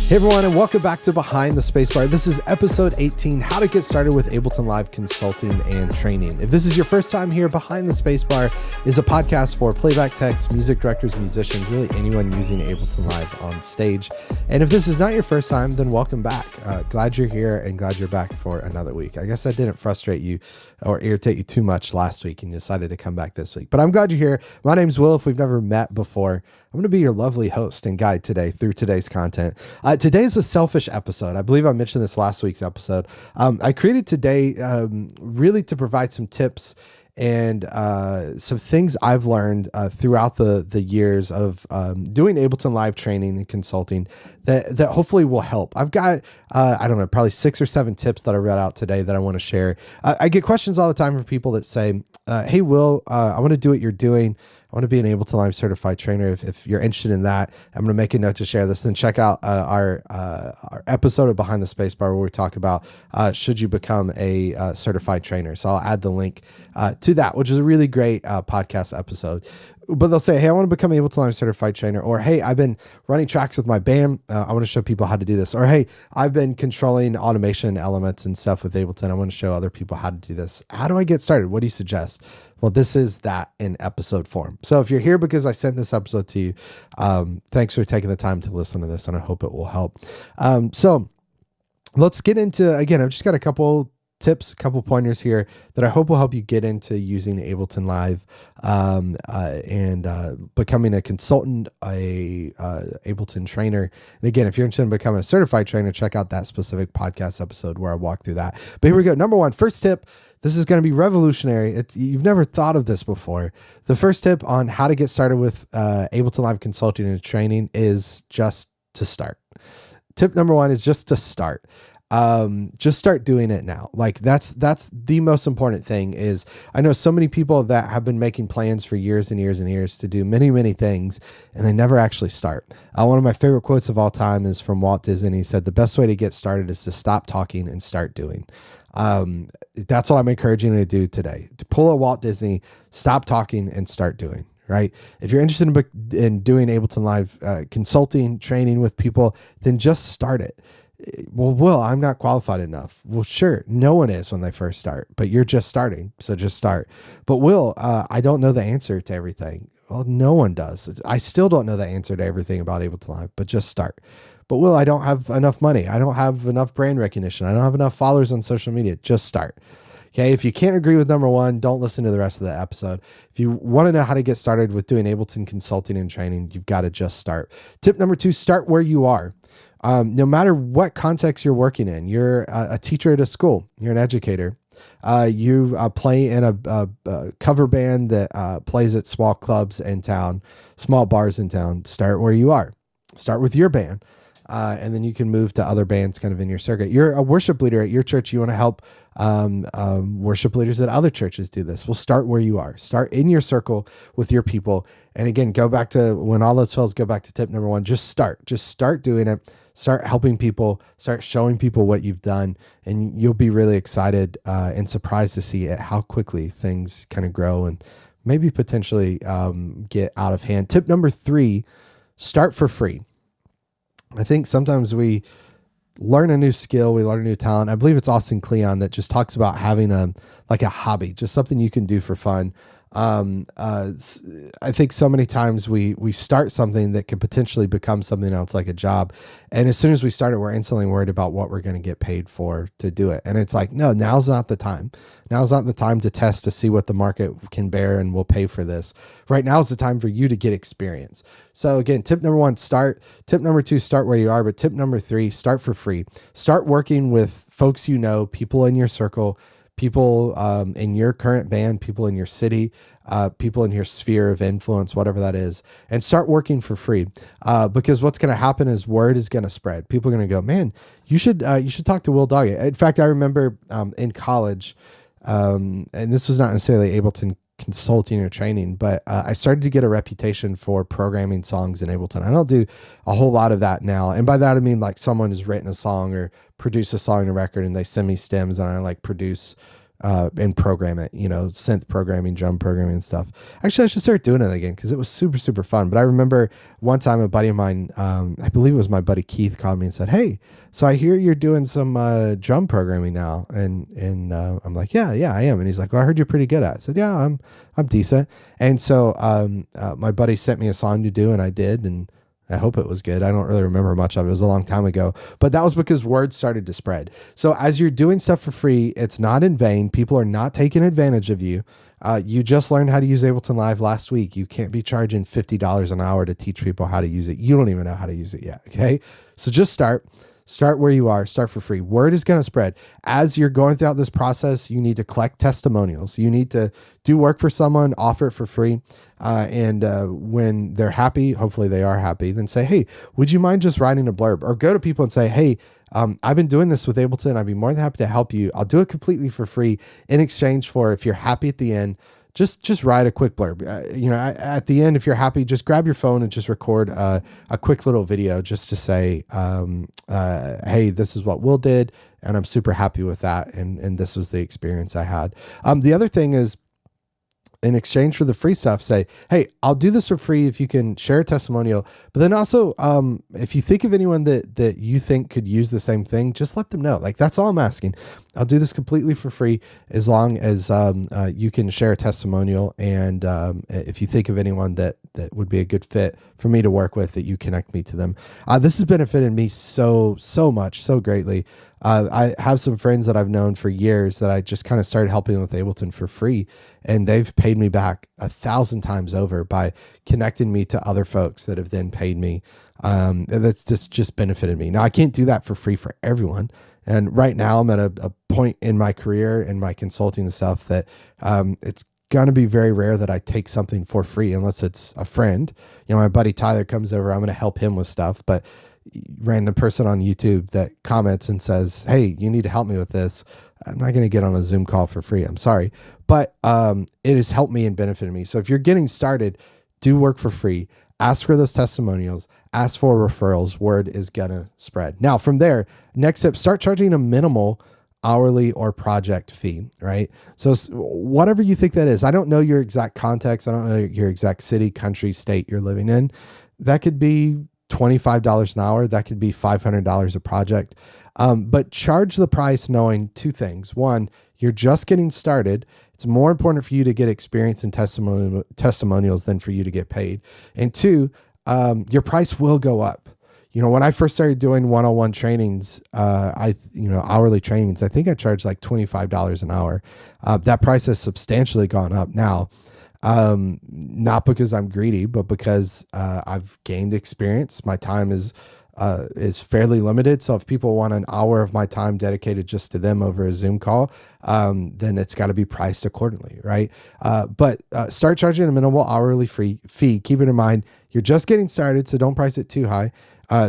Hey everyone, and welcome back to Behind the Spacebar. This is episode 18, how to get started with Ableton Live consulting and training. If this is your first time here, Behind the Spacebar is a podcast for playback techs, music directors, musicians, really anyone using Ableton Live on stage. And if this is not your first time, then welcome back. Glad you're here and glad you're back for another week. I guess I didn't frustrate you or irritate you too much last week and you decided to come back this week. But I'm glad you're here. My name's Will. If we've never met before, I'm going to be your lovely host and guide today through today's content. Today's a selfish episode. I believe I mentioned this last week's episode. I created today really to provide some tips and some things I've learned throughout the years of doing Ableton Live training and consulting that hopefully will help. I've got, I don't know, probably 6 or 7 tips that I read out today that I want to share. I get questions all the time from people that say, hey, Will, I want to do what you're doing. I want to be an Ableton Live certified trainer. If you're interested in that, I'm going to make a note to share this. Then check out our episode of Behind the Spacebar where we talk about should you become a certified trainer. So I'll add the link to that, which is a really great podcast episode. But they'll say, hey, I want to become an Ableton Live certified trainer. Or, hey, I've been running tracks with my band. I want to show people how to do this. Or, hey, I've been controlling automation elements and stuff with Ableton. I want to show other people how to do this. How do I get started? What do you suggest? Well, this is that in episode form. So if you're here because I sent this episode to you, thanks for taking the time to listen to this, and I hope it will help. So let's get into, again, I've just got a couple tips, a couple pointers here that I hope will help you get into using Ableton Live and becoming a consultant, a Ableton trainer. And again, if you're interested in becoming a certified trainer, check out that specific podcast episode where I walk through that. But here we go. Number one, first tip. This is going to be revolutionary. You've never thought of this before. The first tip on how to get started with Ableton Live consulting and training is just to start. Tip number one is just to start. Just start doing it now. Like that's the most important thing. Is I know so many people that have been making plans for years and years and years to do many, many things, and they never actually start. One of my favorite quotes of all time is from Walt Disney. He said, the best way to get started is to stop talking and start doing. That's what I'm encouraging you to do today, to pull a Walt Disney, stop talking and start doing. Right? If you're interested in doing Ableton Live consulting, training with people, then just start it. Well, Will, I'm not qualified enough. Well, sure. No one is when they first start, but you're just starting. So just start. But Will, I don't know the answer to everything. Well, no one does. I still don't know the answer to everything about Ableton Live, but just start. But Will, I don't have enough money. I don't have enough brand recognition. I don't have enough followers on social media. Just start. Okay. If you can't agree with number one, don't listen to the rest of the episode. If you want to know how to get started with doing Ableton consulting and training, you've got to just start. Tip number 2, start where you are. No matter what context you're working in, you're a teacher at a school, you're an educator, you play in a cover band that plays at small clubs in town, small bars in town. Start where you are. Start with your band. And then you can move to other bands kind of in your circuit. You're a worship leader at your church. You want to help worship leaders at other churches do this. Well, start where you are. Start in your circle with your people. And again, go back to when all else fails, go back to tip number 1. Just start doing it. Start helping people, start showing people what you've done. And you'll be really excited and surprised to see how quickly things kind of grow and maybe potentially get out of hand. Tip number 3, start for free. I think sometimes we learn a new skill, we learn a new talent. I believe it's Austin Kleon that just talks about having a hobby, just something you can do for fun. I think so many times we start something that could potentially become something else, like a job. And as soon as we start it, we're instantly worried about what we're going to get paid for to do it. And it's like, no, now's not the time. Now's not the time to test to see what the market can bear and will pay for this. Right now is the time for you to get experience. So again, tip number 1, start. Tip number 2, start where you are. But tip number 3, start for free. Start working with folks you know, people in your circle, people in your current band, people in your city, people in your sphere of influence, whatever that is, and start working for free. Because what's going to happen is word is going to spread. People are going to go, man, you should talk to Will Doggett. In fact, I remember in college, and this was not necessarily Ableton consulting or training, but I started to get a reputation for programming songs in Ableton. I don't do a whole lot of that now. And by that, I mean like someone has written a song or produced a song and a record and they send me stems and I produce and program it, synth programming, drum programming and stuff. Actually, I should start doing it again because it was super, super fun. But I remember one time a buddy of mine, I believe it was my buddy Keith, called me and said, "Hey, so I hear you're doing some drum programming now." And I'm like, yeah, I am. And he's like, "Well, I heard you're pretty good at it." I said, "Yeah, I'm decent." And so my buddy sent me a song to do, and I did, and I hope it was good. I don't really remember much of it. It was a long time ago, but that was because word started to spread. So as you're doing stuff for free, it's not in vain. People are not taking advantage of you. You just learned how to use Ableton Live last week. You can't be charging $50 an hour to teach people how to use it. You don't even know how to use it yet. Okay. So just start where you are, start for free. Word is going to spread. As you're going throughout this process, you need to collect testimonials. You need to do work for someone, offer it for free. And when they're happy, hopefully they are happy, then say, "Hey, would you mind just writing a blurb?" Or go to people and say, "Hey, I've been doing this with Ableton. I'd be more than happy to help you. I'll do it completely for free in exchange for, if you're happy at the end, just write a quick blurb. At the end, if you're happy, just grab your phone and just record a quick little video just to say, hey, this is what Will did, and I'm super happy with that, and this was the experience I had." The other thing is, in exchange for the free stuff, say, "Hey, I'll do this for free if you can share a testimonial." But then also, if you think of anyone that you think could use the same thing, just let them know. Like, that's all I'm asking. I'll do this completely for free as long as you can share a testimonial. And if you think of anyone that would be a good fit for me to work with, that you connect me to them. This has benefited me so much, so greatly. I have some friends that I've known for years that I just kind of started helping with Ableton for free, and they've paid me back 1,000 times over by connecting me to other folks that have then paid me. That's just benefited me. Now, I can't do that for free for everyone. And right now I'm at a point in my career and my consulting and stuff that it's going to be very rare that I take something for free unless it's a friend. My buddy Tyler comes over, I'm going to help him with stuff, but random person on YouTube that comments and says, "Hey, you need to help me with this," I'm not going to get on a Zoom call for free. I'm sorry, but it has helped me and benefited me. So if you're getting started, do work for free. Ask for those testimonials, ask for referrals. Word is going to spread. Now, from there, next step, start charging a minimal hourly or project fee, right? So whatever you think that is. I don't know your exact context. I don't know your exact city, country, state you're living in. That could be $25 an hour. That could be $500 a project. But charge the price knowing two things. One, you're just getting started. It's more important for you to get experience and testimonials than for you to get paid. And two, your price will go up. When I first started doing one-on-one trainings, hourly trainings, I think I charged like $25 an hour. That price has substantially gone up now. Not because I'm greedy, but because I've gained experience. My time is fairly limited. So if people want an hour of my time dedicated just to them over a Zoom call, then it's got to be priced accordingly, right? But start charging a minimal hourly fee. Keep it in mind, you're just getting started, so don't price it too high.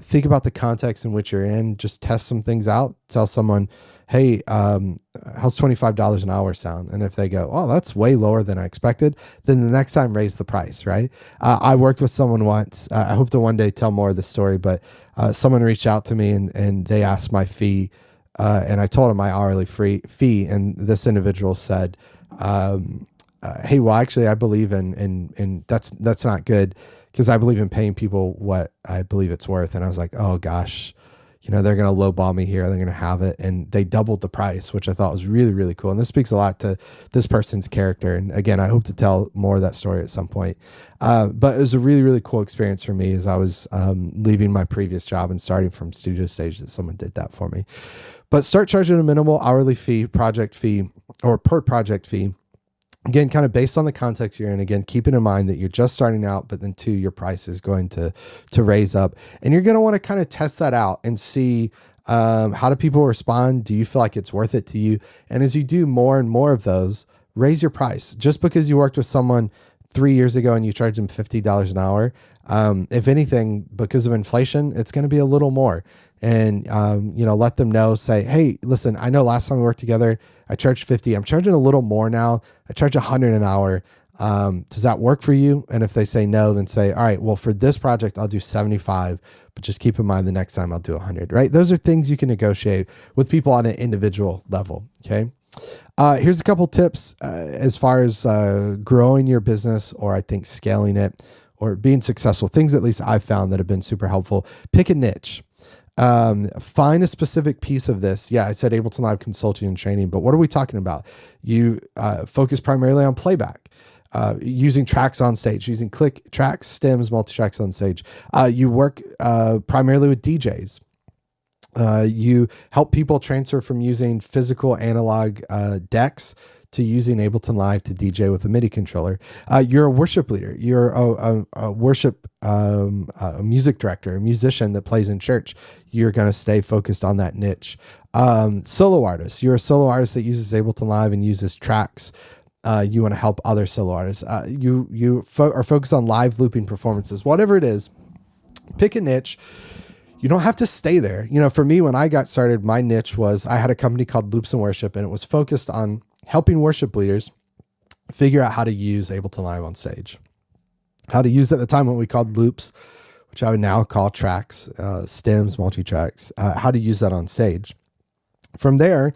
Think about the context in which you're in. Just test some things out. Tell someone, "Hey, how's $25 an hour sound?" And if they go, "Oh, that's way lower than I expected," then the next time raise the price, right? I worked with someone once. I hope to one day tell more of the story, but someone reached out to me and they asked my fee, and I told them my hourly fee. And this individual said, "Hey, well, actually, I believe in that's not good, because I believe in paying people what I believe it's worth." And I was like, "Oh gosh, they're going to lowball me here. They're going to have it." And they doubled the price, which I thought was really, really cool. And this speaks a lot to this person's character. And again, I hope to tell more of that story at some point. But it was a really, really cool experience for me as I was leaving my previous job and starting from studio stage, that someone did that for me. But start charging a minimal hourly fee, project fee, or per project fee. Again, kind of based on the context you're in. Again, keeping in mind that you're just starting out, but then two, your price is going to raise up, and you're going to want to kind of test that out and see how do people respond. Do you feel like it's worth it to you? And as you do more and more of those, raise your price. Just because you worked with someone 3 years ago and you charged them $50 an hour, if anything, because of inflation, it's going to be a little more. And, let them know, say, "Hey, listen, I know last time we worked together, I charged 50. I'm charging a little more now. I charge 100 an hour. Does that work for you?" And if they say no, then say, "All right, well, for this project, I'll do 75, but just keep in mind the next time I'll do 100, right? Those are things you can negotiate with people on an individual level. Okay. Here's a couple tips as far as growing your business, or I think scaling it, or being successful. Things at least I've found that have been super helpful. Pick a niche. Find a specific piece of this. Yeah, I said Ableton Live consulting and training, but what are we talking about? You focus primarily on playback. Using tracks on stage, using click tracks, stems, multi-tracks on stage. You work primarily with DJs. You help people transfer from using physical analog decks to using Ableton Live to DJ with a MIDI controller. You're a worship leader. You're a worship a music director, a musician that plays in church. You're going to stay focused on that niche. Solo artist. You're a solo artist that uses Ableton Live and uses tracks. You want to help other solo artists. You are focused on live looping performances. Whatever it is, pick a niche. You don't have to stay there. You know, for me, when I got started, my niche was I had a company called Loops and Worship, and it was focused on helping worship leaders figure out how to use Ableton Live on stage. How to use at the time what we called loops, which I would now call tracks, stems, multi-tracks, how to use that on stage. From there,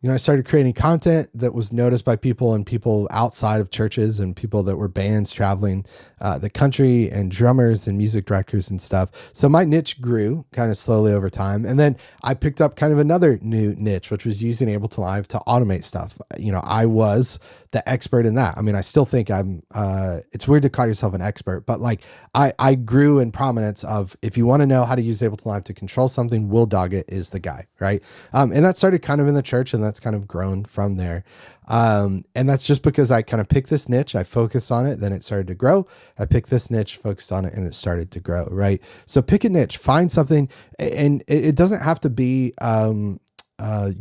you know, I started creating content that was noticed by people and people outside of churches and people that were bands traveling the country and drummers and music directors and stuff. So my niche grew kind of slowly over time. And then I picked up kind of another new niche, which was using Ableton Live to automate stuff. You know, I was the expert in that. I mean, I still think it's weird to call yourself an expert, but like I grew in prominence of, if you want to know how to use Ableton Live to control something, Will Doggett is the guy, right? And that started kind of in the church, and that's kind of grown from there. And that's just because I kind of picked this niche, I focused on it, then it started to grow. I picked this niche, focused on it, and it started to grow, right? So pick a niche, find something, and it doesn't have to be, you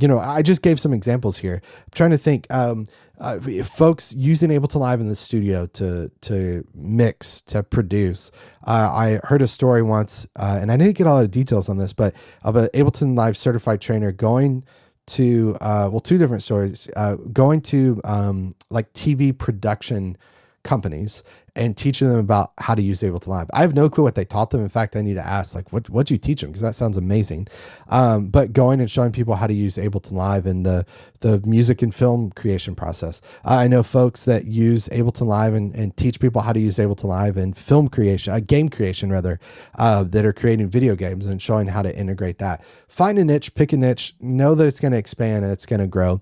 know, I just gave some examples here. I'm trying to think, folks using Ableton Live in the studio to mix, to produce. I heard a story once, and I didn't get a lot of details on this, but of an Ableton Live certified trainer going to, two different stories, going to like TV production companies and teaching them about how to use Ableton Live. I have no clue what they taught them. In fact, I need to ask, like, what'd you teach them? Because that sounds amazing. But going and showing people how to use Ableton Live in the music and film creation process. I know folks that use Ableton Live and teach people how to use Ableton Live in film creation, game creation rather, that are creating video games and showing how to integrate that. Find a niche, pick a niche, know that it's going to expand and it's going to grow.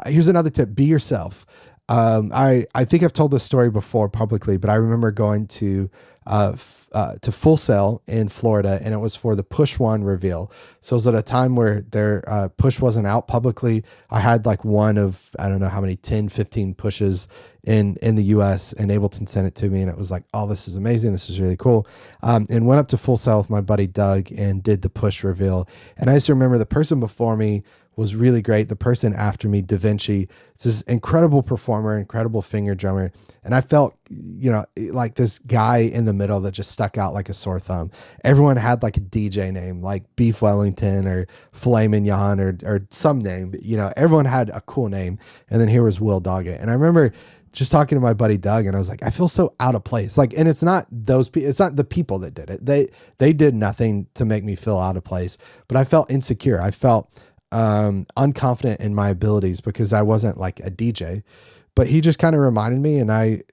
Here's another tip: be yourself. I think I've told this story before publicly, but I remember going to Full Sail in Florida, and it was for the Push One reveal. So it was at a time where their push wasn't out publicly. I had like one of, I don't know how many, 10, 15 pushes in the US, and Ableton sent it to me, and it was like, oh, this is amazing. This is really cool. And went up to Full Sail with my buddy Doug and did the push reveal. And I just remember the person before me was really great. The person after me, Da Vinci, is this incredible performer, incredible finger drummer. And I felt, you know, like this guy in the middle that just stuck out like a sore thumb. Everyone had like a DJ name, like Beef Wellington or Filet Mignon or some name, you know, everyone had a cool name. And then here was Will Doggett. And I remember just talking to my buddy Doug, and I was like, I feel so out of place. Like, and it's not it's not the people that did it. They did nothing to make me feel out of place, but I felt insecure. I felt unconfident in my abilities because I wasn't like a DJ. But he just kind of reminded me, and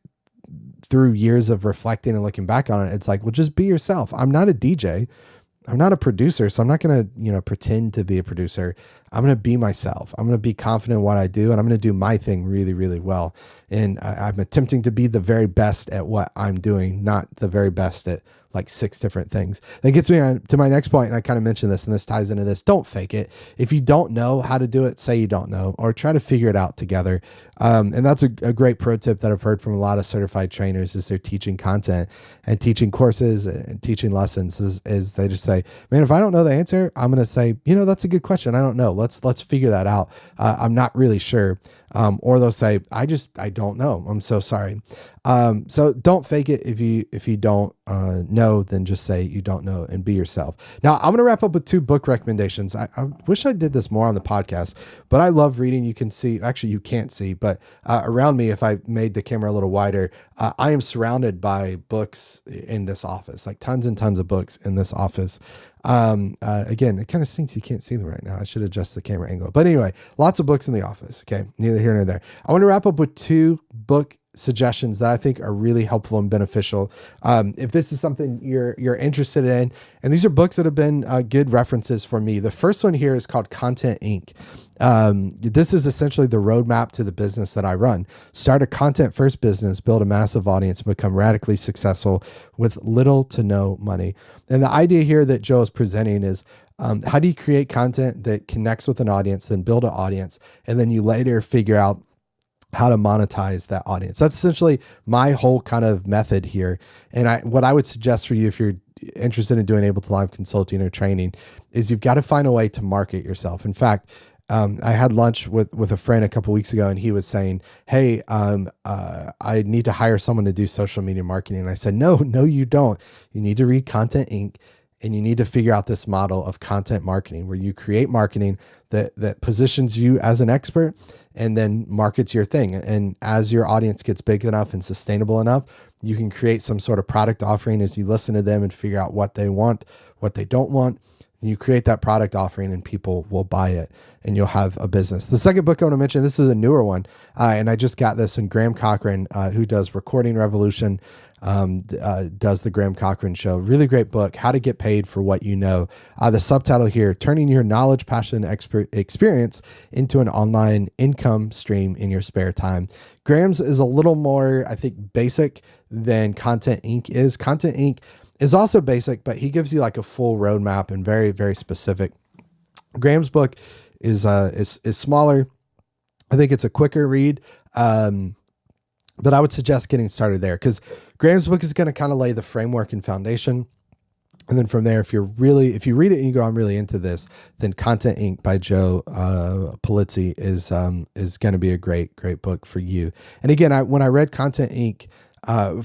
through years of reflecting and looking back on it, it's like, well, just be yourself. I'm not a DJ. I'm not a producer, so I'm not going to, you know, pretend to be a producer. I'm going to be myself. I'm going to be confident in what I do, and I'm going to do my thing really, really well. And I'm attempting to be the very best at what I'm doing, not the very best at like 6 different things. That gets me to my next point, and I kind of mentioned this, and this ties into this. Don't fake it. If you don't know how to do it, say you don't know, or try to figure it out together. And that's a great pro tip that I've heard from a lot of certified trainers as they're teaching content and teaching courses and teaching lessons is they just say, man, if I don't know the answer, I'm going to say, you know, that's a good question. I don't know. Let's figure that out. I'm not really sure. Or they'll say, I don't know. I'm so sorry. So don't fake it. If you don't know, then just say you don't know and be yourself. Now I'm going to wrap up with 2 book recommendations. I wish I did this more on the podcast, but I love reading. You can see, actually you can't see, but around me, if I made the camera a little wider, I am surrounded by books in this office, like tons and tons of books in this office. Again, it kind of stinks you can't see them right now. I should adjust the camera angle. But anyway, lots of books in the office. Okay, neither here nor there. I want to wrap up with 2 book suggestions that I think are really helpful and beneficial. If this is something you're interested in, and these are books that have been good references for me. The first one here is called Content Inc. This is essentially the roadmap to the business that I run. Start a content first business, build a massive audience, and become radically successful with little to no money. And the idea here that Joe is presenting is, how do you create content that connects with an audience, then build an audience, and then you later figure out how to monetize that audience. That's essentially my whole kind of method here. And what I would suggest for you, if you're interested in doing Ableton Live consulting or training, is you've got to find a way to market yourself. In fact, I had lunch with a friend a couple weeks ago, and he was saying, hey, I need to hire someone to do social media marketing. And I said, no, you don't. You need to read Content Inc. And you need to figure out this model of content marketing where you create marketing that positions you as an expert and then markets your thing. And as your audience gets big enough and sustainable enough, you can create some sort of product offering as you listen to them and figure out what they want, what they don't want. And you create that product offering and people will buy it and you'll have a business. The second book I want to mention, this is a newer one. And I just got this, and Graham Cochran, who does Recording Revolution, does the Graham Cochran Show. Really great book, How to Get Paid for What You Know. The subtitle here, Turning Your Knowledge, Passion, Experience into an Online Income Stream in Your Spare Time. Graham's is a little more, I think, basic than Content Inc. is. Content Inc. is also basic, but he gives you like a full roadmap and very, very specific. Graham's book is smaller. I think it's a quicker read. But I would suggest getting started there, because Graham's book is going to kind of lay the framework and foundation. And then from there, if you read it and you go, I'm really into this, then Content Inc. by Joe Polizzi is going to be a great book for you. And again, when I read Content Inc.,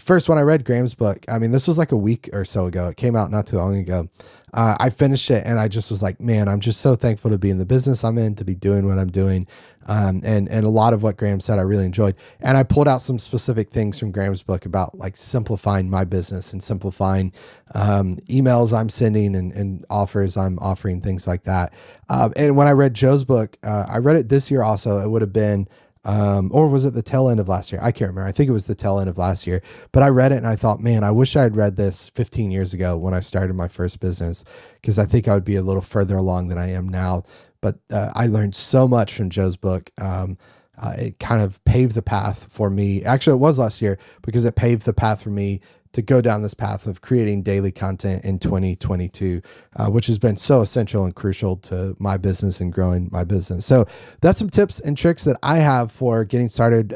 first, when I read Graham's book, I mean, this was like a week or so ago. It came out not too long ago. I finished it and I just was like, man, I'm just so thankful to be in the business I'm in, to be doing what I'm doing. And a lot of what Graham said, I really enjoyed. And I pulled out some specific things from Graham's book about like simplifying my business and simplifying emails I'm sending and offers I'm offering, things like that. And when I read Joe's book, I read it this year also. It would have been, or was it the tail end of last year? I can't remember. I think it was the tail end of last year, but I read it and I thought, man, I wish I had read this 15 years ago when I started my first business, because I think I would be a little further along than I am now. But I learned so much from Joe's book. It kind of paved the path for me. Actually, it was last year, because it paved the path for me to go down this path of creating daily content in 2022, which has been so essential and crucial to my business and growing my business. So that's some tips and tricks that I have for getting started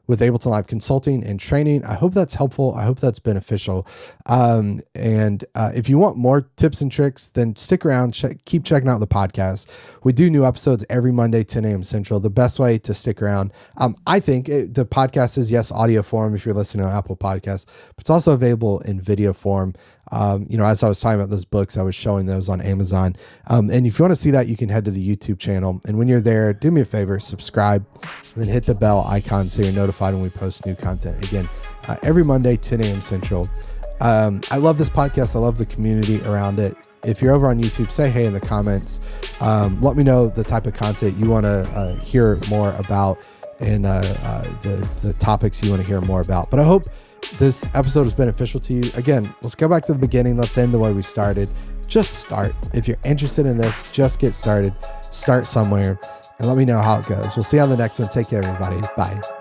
with Ableton Live consulting and training. I hope that's helpful. I hope that's beneficial. And if you want more tips and tricks, then stick around, keep checking out the podcast. We do new episodes every Monday, 10 a.m. Central. The best way to stick around, I think the podcast is, yes, audio form if you're listening on Apple Podcasts, but it's also available in video form. As I was talking about those books, I was showing those on Amazon. And if you want to see that, you can head to the YouTube channel. And when you're there, do me a favor, subscribe, and then hit the bell icon so you're notified when we post new content. Again, every Monday, 10 a.m. Central. I love this podcast. I love the community around it. If you're over on YouTube, say hey in the comments. Let me know the type of content you want to hear more about, and the topics you want to hear more about. But I hope this episode was beneficial to you. Again, let's go back to the beginning. Let's end the way we started. Just start. If you're interested in this, just get started. Start somewhere and let me know how it goes. We'll see you on the next one. Take care, everybody. Bye.